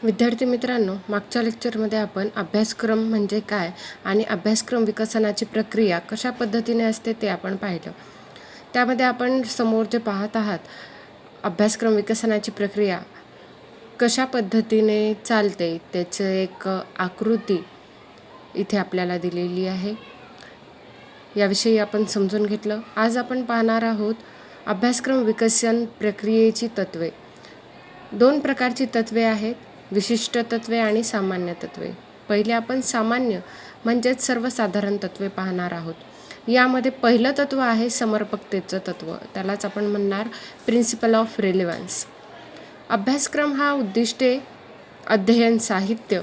विद्यार्थी मित्रांनो, मागच्या लेक्चरमध्ये आपण अभ्यासक्रम म्हणजे काय आणि अभ्यासक्रम विकसनाची प्रक्रिया कशा पद्धतीने असते ते आपण पाहिलं. त्यामध्ये आपण समोर जे पाहत आहात, अभ्यासक्रम विकसनाची प्रक्रिया कशा पद्धतीने चालते त्याचं एक आकृती इथे आपल्याला दिलेली आहे. याविषयी आपण समजून घेतलं. आज आपण पाहणार आहोत अभ्यासक्रम विकसन प्रक्रियेची तत्वे. 2 प्रकारची तत्वे आहेत, विशिष्ट तत्वे आणि सामान्य तत्वे. पहिले आपण सामान्य म्हणजेच सर्वसाधारण तत्वे पाहणार आहोत. यामध्ये पहिलं तत्व आहे समर्पकतेचं तत्व. त्यालाच आपण म्हणणार प्रिन्सिपल ऑफ रेलेव्हन्स. अभ्यासक्रम हा उद्दिष्टे, अध्ययन साहित्य,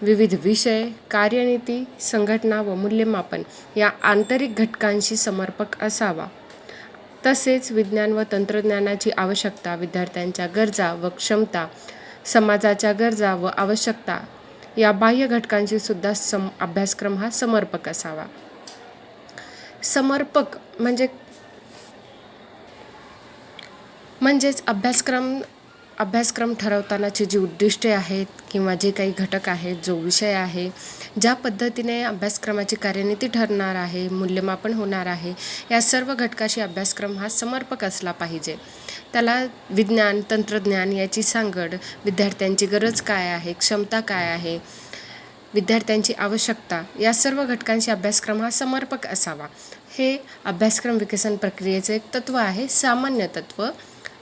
विविध विषय, कार्यनीती, संघटना व मूल्यमापन या आंतरिक घटकांशी समर्पक असावा. तसेच विज्ञान व तंत्रज्ञानाची आवश्यकता, विद्यार्थ्यांच्या गरजा व क्षमता, समाजाच्या गरजा व आवश्यकता या बाह्य घटकांशी सुद्धा अभ्यासक्रम हा समर्पक असावा. समर्पक म्हणजेच अभ्यासक्रम ठरवतानाची जी उद्दिष्टे आहेत किंवा जे काही घटक आहेत, जो विषय आहे, ज्या पद्धतीने अभ्यासक्रमाची कार्यनीती ठरणार आहे, मूल्यमापन होणार आहे, या सर्व घटकाशी अभ्यासक्रम हा समर्पक असला पाहिजे. त्याला विज्ञान, तंत्रज्ञान याची सांगड, विद्यार्थ्यांची गरज काय आहे, क्षमता काय आहे, विद्यार्थ्यांची आवश्यकता या सर्व घटकांशी अभ्यासक्रम हा समर्पक असावा. हे अभ्यासक्रम विकसन प्रक्रियेचे एक तत्व आहे, सामान्य तत्व.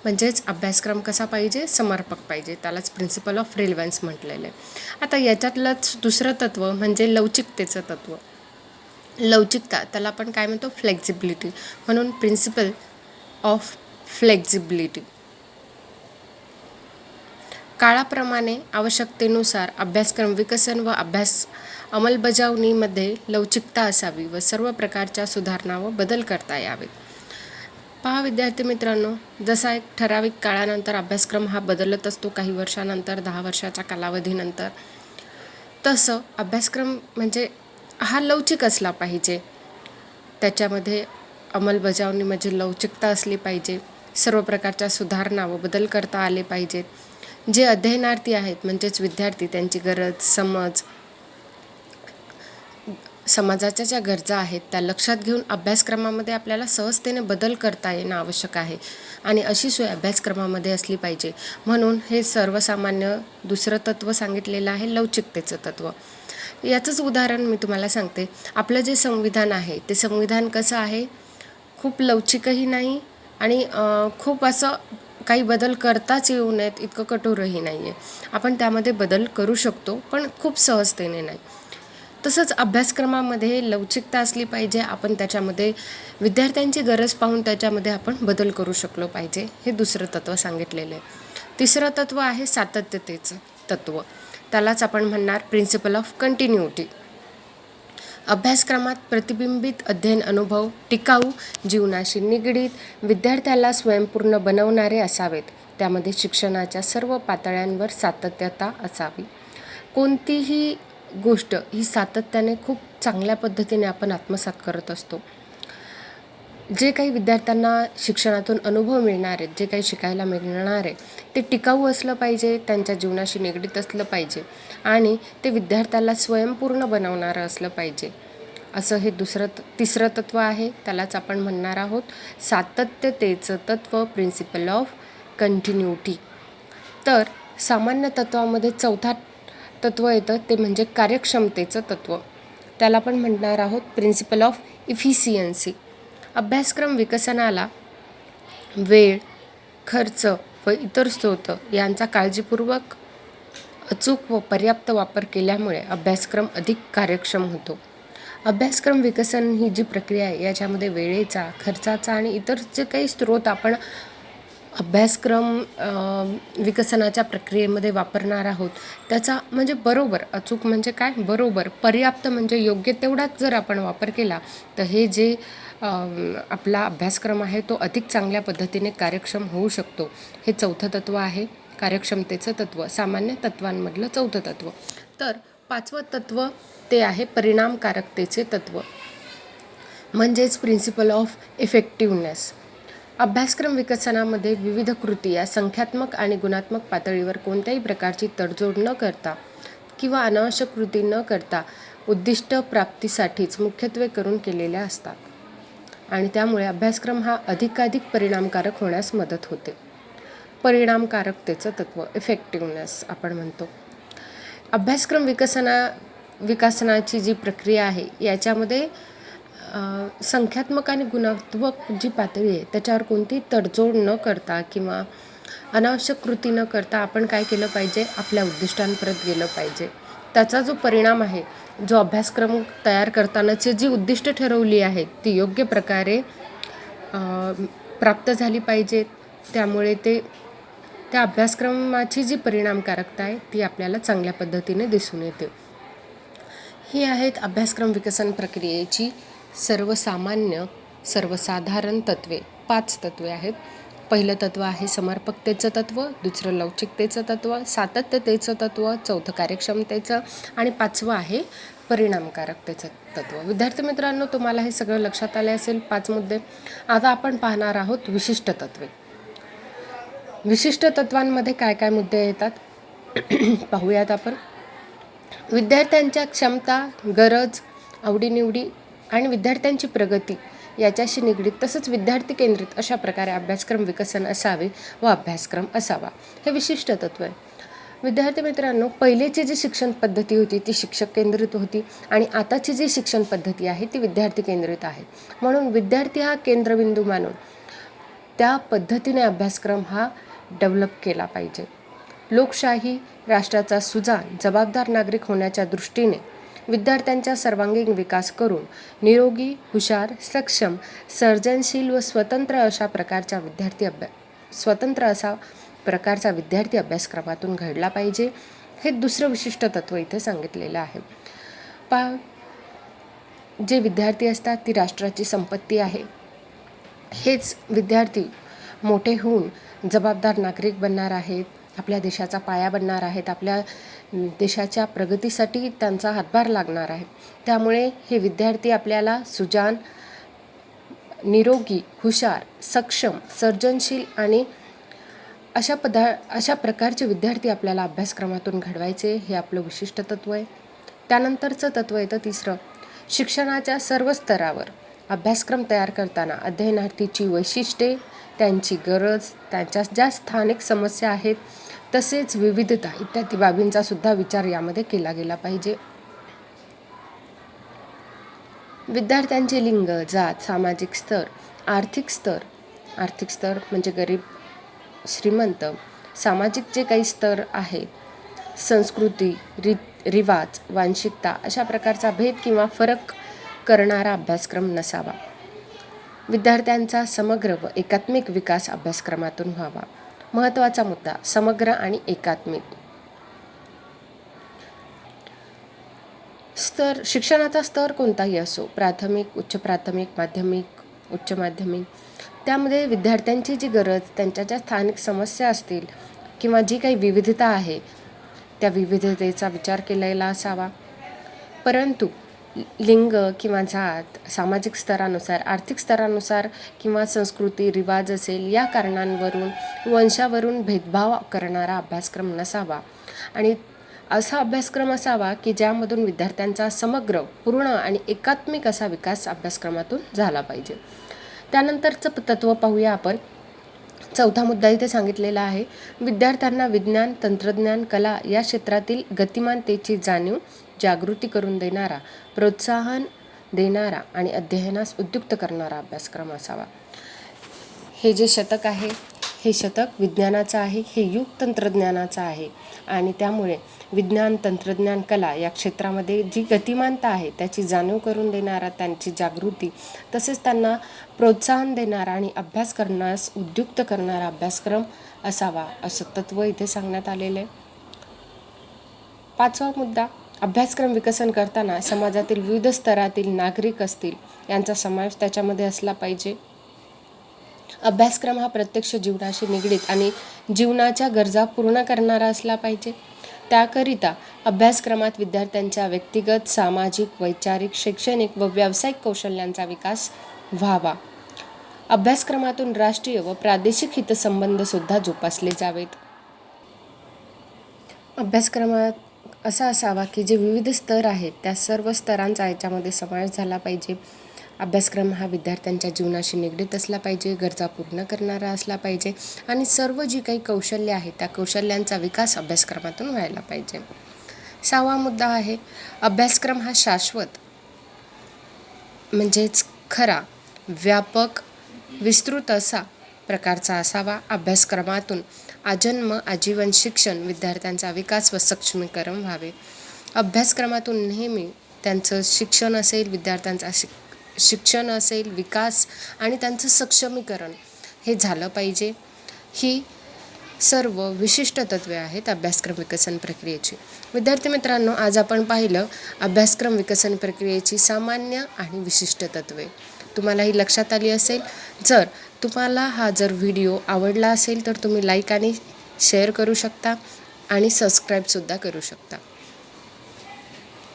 म्हणजेच अभ्यासक्रम कसा पाहिजे, समर्पक पाहिजे. त्यालाच प्रिन्सिपल ऑफ रेलेव्हन्स म्हटलेलं आहे. आता याच्यातलंच दुसरं तत्व म्हणजे लवचिकतेचं तत्व. लवचिकता त्याला आपण काय म्हणतो, फ्लेक्झिबिलिटी. म्हणून प्रिन्सिपल ऑफ फ्लेक्झिबिलिटी. काळाप्रमाणे आवश्यकतेनुसार अभ्यासक्रम विकसन व अभ्यास अंमलबजावणीमध्ये लवचिकता असावी व सर्व प्रकारच्या सुधारणा व बदल करता यावेत. पहा विद्यार्थी मित्रांनो, जसा एक ठराविक काळानंतर अभ्यासक्रम हा बदलत असतो, काही वर्षानंतर, 10 वर्षाच्या कालावधीनंतर, तसं अभ्यासक्रम म्हणजे हा लवचिक असला पाहिजे. त्याच्यामध्ये अंमलबजावणीमध्ये लवचिकता असली पाहिजे. सर्व प्रकारच्या सुधारणा व बदल करता आले पाहिजेत. जे अध्ययनार्थी आहेत म्हणजेच विद्यार्थी, त्यांची गरज, समाजाच्या ज्या गरजा आहेत त्या लक्षात घेऊन अभ्यासक्रमामध्ये आपल्याला सहजतेने बदल करता येणं आवश्यक आहे आणि अशी सोय अभ्यासक्रमामध्ये असली पाहिजे. म्हणून हे सर्वसामान्य दुसरं तत्व सांगितलेलं आहे, लवचिकतेचं तत्व. याचंच उदाहरण मी तुम्हाला सांगते. आपलं जे संविधान आहे ते संविधान कसं आहे, खूप लवचिकही नाही आणि खूप असं काही बदल करताच येऊ नयेत इतकं कठोरही नाही आहे. आपण त्यामध्ये बदल करू शकतो, पण खूप सहजतेने नाही. तसंच अभ्यासक्रमामध्ये लवचिकता असली पाहिजे. आपण त्याच्यामध्ये विद्यार्थ्यांची गरज पाहून त्याच्यामध्ये आपण बदल करू शकलो पाहिजे. हे दुसरं तत्व सांगितलेलं आहे. तिसरं तत्व आहे सातत्यतेचं तत्व. त्यालाच आपण म्हणणार प्रिन्सिपल ऑफ कंटिन्युटी. अभ्यासक्रमात प्रतिबिंबित अध्ययन अनुभव टिकाऊ, जीवनाशी निगडीत, विद्यार्थ्याला स्वयंपूर्ण बनवणारे असावेत. त्यामध्ये शिक्षणाच्या सर्व पातळ्यांवर सातत्यता असावी. कोणतीही गोष्ट ही सातत्याने खूप चांगल्या पद्धतीने आपण आत्मसात करत असतो. जे काही विद्यार्थ्यांना शिक्षणातून अनुभव मिळणार आहेत, जे काही शिकायला मिळणार आहे, ते टिकाऊ असलं पाहिजे, त्यांच्या जीवनाशी निगडीत असलं पाहिजे आणि ते विद्यार्थ्याला स्वयंपूर्ण बनवणारं असलं पाहिजे. असं हे तिसरं तत्व आहे. त्यालाच आपण म्हणणार आहोत सातत्यतेचं तत्व, प्रिन्सिपल ऑफ कंटिन्युटी. तर सामान्य तत्वामध्ये चौथा तत्व येतं ते म्हणजे कार्यक्षमतेचं तत्व. त्याला आपण म्हणणार आहोत प्रिन्सिपल ऑफ इफिशियन्सी. अभ्यासक्रम विकसनाला वेळ, खर्च व इतर स्रोत यांचा काळजीपूर्वक, अचूक व पर्याप्त वापर केल्यामुळे अभ्यासक्रम अधिक कार्यक्षम होतो. अभ्यासक्रम विकसन ही जी प्रक्रिया आहे याच्यामध्ये वेळेचा, खर्चाचा आणि इतर जे काही स्रोत आपण अभ्यासक्रम विकसनाच्या प्रक्रियेमध्ये वापरणार आहोत त्याचा म्हणजे बरोबर, अचूक म्हणजे काय, बरोबर, पर्याप्त म्हणजे योग्य तेवढाच जर आपण वापर केला तर हे जे आपला अभ्यासक्रम आहे तो अधिक चांगल्या पद्धतीने कार्यक्षम होऊ शकतो. हे चौथं तत्व आहे, कार्यक्षमतेचं तत्व, सामान्य तत्वांमधलं चौथं तत्व. तर 5वं तत्व ते आहे परिणामकारकतेचे तत्व, म्हणजेच प्रिन्सिपल ऑफ इफेक्टिव्हनेस. अभ्यासक्रम विकसनामध्ये विविध कृती या संख्यात्मक आणि गुणात्मक पातळीवर कोणत्याही प्रकारची तडजोड न करता किंवा अनावश्यक कृती न करता उद्दिष्ट प्राप्तीसाठीच मुख्यत्वे करून केलेल्या असतात आणि त्यामुळे अभ्यासक्रम हा अधिकाधिक परिणामकारक होण्यास मदत होते. परिणामकारकतेचं तत्त्व, इफेक्टिव्हनेस आपण म्हणतो. अभ्यासक्रम विकासनाची जी प्रक्रिया आहे याच्यामध्ये संख्यात्मक आणि गुणात्मक जी पातळी आहे त्याच्यावर कोणतीही तडजोड न करता किंवा अनावश्यक कृती न करता आपण काय केलं पाहिजे, आपल्या उद्दिष्टांपर्यंत गेलं पाहिजे. त्याचा जो परिणाम आहे, जो अभ्यासक्रम तयार करतानाची जी उद्दिष्ट ठरवली आहेत ती योग्य प्रकारे प्राप्त झाली पाहिजेत. त्यामुळे त्या अभ्यासक्रमाची जी परिणामकारकता आहे ती आपल्याला चांगल्या पद्धतीने दिसून येते. ही आहेत अभ्यासक्रम विकसन प्रक्रियेची सर्वसाधारण तत्त्वे. 5 तत्त्वे आहेत. पहिलं तत्त्व आहे समर्पकतेचं तत्त्व, दुसरं लवचिकतेचं तत्त्व, सातत्यतेचं तत्त्व, चौथं कार्यक्षमतेचं आणि 5वं आहे परिणामकारकतेचं तत्त्व. विद्यार्थी मित्रांनो, तुम्हाला हे सगळं लक्षात आले असेल 5 मुद्दे. आता आपण पाहणार आहोत विशिष्ट तत्त्वे. विशिष्ट तत्वांमध्ये काय काय मुद्दे येतात पाहूयात आपण. विद्यार्थ्यांच्या क्षमता, गरज, आवडीनिवडी आणि विद्यार्थ्यांची प्रगती याच्याशी निगडीत तसंच विद्यार्थी केंद्रित अशा प्रकारे अभ्यासक्रम विकसन असावे व अभ्यासक्रम असावा, हे विशिष्ट तत्त्व आहे. विद्यार्थी मित्रांनो, पहिलेची जी शिक्षण पद्धती होती ती शिक्षक केंद्रित होती आणि आताची जी शिक्षण पद्धती आहे ती विद्यार्थी केंद्रित आहे. म्हणून विद्यार्थी हा केंद्रबिंदू मानून त्या पद्धतीने अभ्यासक्रम हा डेव्हलप केला पाहिजे. लोकशाही राष्ट्राचा सुजाण जबाबदार नागरिक होण्याच्या दृष्टीने विद्यार्थ्यांचा सर्वांगीण विकास करून निरोगी, हुशार, सक्षम, सर्जनशील व स्वतंत्र अशा प्रकारचा विद्यार्थी अभ्यासक्रमातून घडला पाहिजे. हे दुसरं विशिष्ट तत्त्व इथे सांगितलेलं आहे. जे विद्यार्थी असतात ती राष्ट्राची संपत्ती आहे. हेच विद्यार्थी मोठे होऊन जबाबदार नागरिक बनणार आहेत, आपल्या देशाचा पाया बनणार आहेत, आपल्या देशाच्या प्रगतीसाठी त्यांचा हातभार लागणार आहे. त्यामुळे हे विद्यार्थी आपल्याला सुजाण, निरोगी, हुशार, सक्षम, सर्जनशील आणि अशा प्रकारचे विद्यार्थी आपल्याला अभ्यासक्रमातून घडवायचे, हे आपलं विशिष्ट तत्त्व आहे. त्यानंतरचं तत्त्व येतं तिसरं. शिक्षणाच्या सर्व स्तरावर अभ्यासक्रम तयार करताना अध्ययनार्थीची वैशिष्ट्ये, त्यांची गरज, त्यांच्या ज्या स्थानिक समस्या आहेत तसेच विविधता इत्यादी बाबींचा सुद्धा विचार यामध्ये केला गेला पाहिजे. विद्यार्थ्यांचे लिंग, जात, सामाजिक स्तर, आर्थिक स्तर म्हणजे गरीब, श्रीमंत, सामाजिक जे काही स्तर आहेत, संस्कृती, रिवाज, वांशिकता अशा प्रकारचा भेद किंवा फरक करणारा अभ्यासक्रम नसावा. विद्यार्थ्यांचा समग्र व एकात्मिक विकास अभ्यासक्रमातून व्हावा. महत्त्वाचा मुद्दा, समग्र आणि एकात्मिक. शिक्षणाचा स्तर कोणताही असो, प्राथमिक, उच्च प्राथमिक, माध्यमिक, उच्च माध्यमिक, त्यामध्ये विद्यार्थ्यांची जी गरज, त्यांच्या ज्या स्थानिक समस्या असतील किंवा जी काही विविधता आहे त्या विविधतेचा विचार केलेला असावा. परंतु लिंग किंवा जात, सामाजिक स्तरानुसार, आर्थिक स्तरानुसार किंवा संस्कृती, रिवाज असेल या कारणांवरून, वंशावरून भेदभाव करणारा अभ्यासक्रम नसावा आणि असा अभ्यासक्रम असावा की ज्यामधून विद्यार्थ्यांचा समग्र, पूर्ण आणि एकात्मिक असा विकास अभ्यासक्रमातून झाला पाहिजे. त्यानंतरचं तत्त्व पाहूया आपण. चौथा मुद्दा इथे सांगितलेला आहे. विद्यार्थ्यांना विज्ञान, तंत्रज्ञान, कला या क्षेत्रातील गतिमानतेची जाणीव, जागृती करून देणारा, प्रोत्साहन देणारा आणि अध्ययनास उद्युक्त करणारा अभ्यासक्रम असावा. हे जे शतक आहे हे शतक विज्ञानाचं आहे, हे युग तंत्रज्ञानाचं आहे आणि त्यामुळे विज्ञान, तंत्रज्ञान, कला या क्षेत्रामध्ये जी गतिमानता आहे त्याची जाणीव करून देणारा, त्यांची जागृती तसेच त्यांना प्रोत्साहन देणारा आणि अभ्यास करण्यास उद्युक्त करणारा अभ्यासक्रम असावा, असं तत्त्व इथे सांगण्यात आलेलं आहे. 5वा मुद्दा, अभ्यासक्रम विकसन करताना समाजातील विविध स्तरातील नागरिक असतील यांचा समावेश त्याच्यामध्ये असला पाहिजे. अभ्यासक्रम हा प्रत्यक्ष जीवनाशी निगडीत आणि जीवनाच्या गरजा पूर्ण करणारा असला पाहिजे. त्याकरिता अभ्यासक्रमात विद्यार्थ्यांच्या व्यक्तिगत, सामाजिक, वैचारिक, शैक्षणिक व व्यावसायिक कौशल्यांचा विकास व्हावा. अभ्यासक्रमातून राष्ट्रीय व प्रादेशिक हितसंबंधसुद्धा जोपासले जावेत. अभ्यासक्रमात असा असावा की जे विविध स्तर आहेत त्या सर्व स्तरांचा याच्यामध्ये समावेश झाला पाहिजे. अभ्यासक्रम हा विद्यार्थ्यांच्या जीवनाशी निगडीत असला पाहिजे, गरजा पूर्ण करणारा असला पाहिजे आणि सर्व जी काही कौशल्य आहेत त्या कौशल्यांचा विकास अभ्यासक्रमातून व्हायला पाहिजे. 6वा मुद्दा आहे, अभ्यासक्रम हा शाश्वत म्हणजेच खरा, व्यापक, विस्तृत असा प्रकारचा असावा. अभ्यासक्रमातून आजन्म आजीवन शिक्षण, विद्यार्थ्यांचा विकास व सक्षमीकरण व्हावे. अभ्यासक्रमातून नेहमी त्यांचं शिक्षण असेल, विद्यार्थ्यांचा शिक्षण असेल, विकास आणि त्यांचं सक्षमीकरण हे झालं पाहिजे. ही सर्व विशिष्ट तत्त्वे आहेत अभ्यासक्रम विकसन प्रक्रियेची. विद्यार्थी मित्रांनो, आज आपण पाहिलं अभ्यासक्रम विकसन प्रक्रियेची सामान्य आणि विशिष्ट तत्त्वे. तुम्हाला ही लक्षात आली असेल. जर तुम्हाला हा व्हिडिओ आवडला असेल तर तुम्ही लाईक आणि शेअर करू शकता आणि सबस्क्राईबसुद्धा करू शकता.